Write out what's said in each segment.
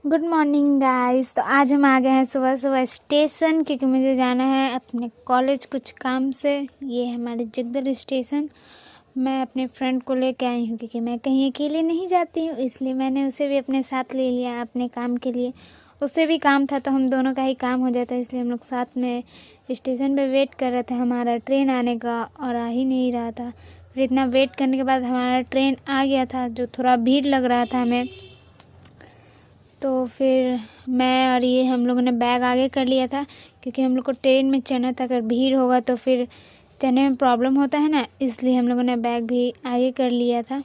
Good morning guys. तो आज हम आ गए हैं सुबह सुबह स्टेशन, क्योंकि मुझे जाना है अपने कॉलेज कुछ काम से। ये है हमारे जगदल स्टेशन। मैं अपने फ्रेंड को लेके आई हूँ, क्योंकि मैं कहीं अकेले नहीं जाती हूँ, इसलिए मैंने उसे भी अपने साथ ले लिया अपने काम के लिए। उससे भी काम था तो हम दोनों का ही काम हो जाता है, इसलिए हम लोग साथ में स्टेशन पे वेट कर रहे थे हमारा ट्रेन आने का, और आ ही नहीं रहा था। फिर इतना वेट करने के बाद हमारा ट्रेन आ गया था, जो थोड़ा भीड़ लग रहा था हमें। तो फिर मैं और ये हम लोगों ने बैग आगे कर लिया था, क्योंकि हम लोग को ट्रेन में चढ़ना था। अगर भीड़ होगा तो फिर चढ़ने में प्रॉब्लम होता है ना, इसलिए हम लोगों ने बैग भी आगे कर लिया था।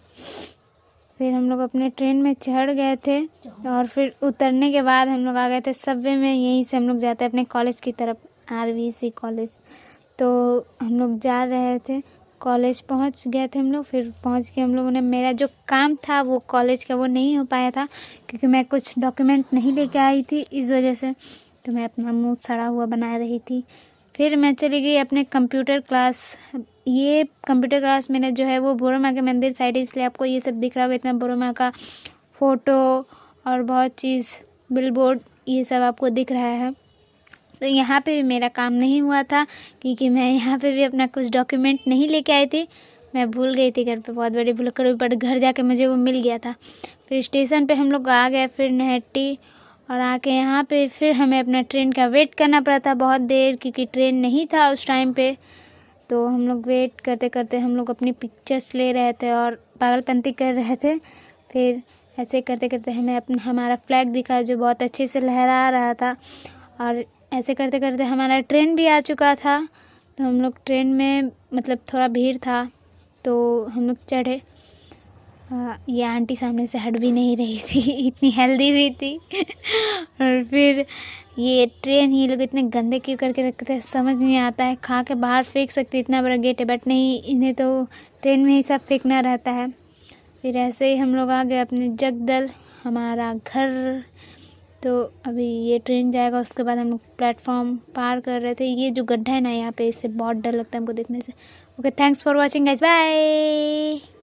फिर हम लोग अपने ट्रेन में चढ़ गए थे, और फिर उतरने के बाद हम लोग आ गए थे सबवे में। यहीं से हम लोग जाते हैं अपने कॉलेज की तरफ, RVC कॉलेज। तो हम लोग जा रहे थे, कॉलेज पहुंच गए थे हम लोग। फिर पहुंच के हम लोगों ने, मेरा जो काम था वो कॉलेज का, वो नहीं हो पाया था, क्योंकि मैं कुछ डॉक्यूमेंट नहीं लेके आई थी, इस वजह से। तो मैं अपना मुंह सड़ा हुआ बना रही थी। फिर मैं चली गई अपने कंप्यूटर क्लास। ये कंप्यूटर क्लास मेरा जो है वो बोरो माँ के मंदिर साइड है, इसलिए आपको ये सब दिख रहा होगा, इतना बोरो माँ का फ़ोटो और बहुत चीज़, बिलबोर्ड, ये सब आपको दिख रहा है। तो यहाँ पे भी मेरा काम नहीं हुआ था, क्योंकि मैं यहाँ पे भी अपना कुछ डॉक्यूमेंट नहीं लेके आई थी। मैं भूल गई थी घर पे, बहुत बड़ी भूल कर, बट घर जाके मुझे वो मिल गया था। फिर स्टेशन पे हम लोग आ गए, फिर नहट्टी, और आके यहाँ पे फिर हमें अपना ट्रेन का वेट करना पड़ा था बहुत देर, क्योंकि ट्रेन नहीं था उस टाइम पे। तो हम लोग वेट करते करते हम लोग अपनी पिक्चर्स ले रहे थे और पागलपंती कर रहे थे। फिर ऐसे करते करते हमें हमारा फ्लैग दिखा, जो बहुत अच्छे से लहरा रहा था। और ऐसे करते करते हमारा ट्रेन भी आ चुका था। तो हम लोग ट्रेन में, मतलब थोड़ा भीड़ था, तो हम लोग चढ़े। ये आंटी सामने से हट भी नहीं रही थी, इतनी हेल्दी भी थी। और फिर ये ट्रेन ये लोग इतने गंदे क्यों करके रखते हैं, समझ नहीं आता है। खा के बाहर फेंक सकते, इतना बड़ा गेट है, बट नहीं, इन्हें तो ट्रेन में ही सब फेंकना रहता है। फिर ऐसे ही हम लोग आ गए अपने जगदल, हमारा घर। तो अभी ये ट्रेन जाएगा, उसके बाद हम लोग प्लेटफॉर्म पार कर रहे थे। ये जो गड्ढा है ना यहाँ पे, इससे बहुत डर लगता है हमको देखने से। Okay, thanks for watching guys, bye.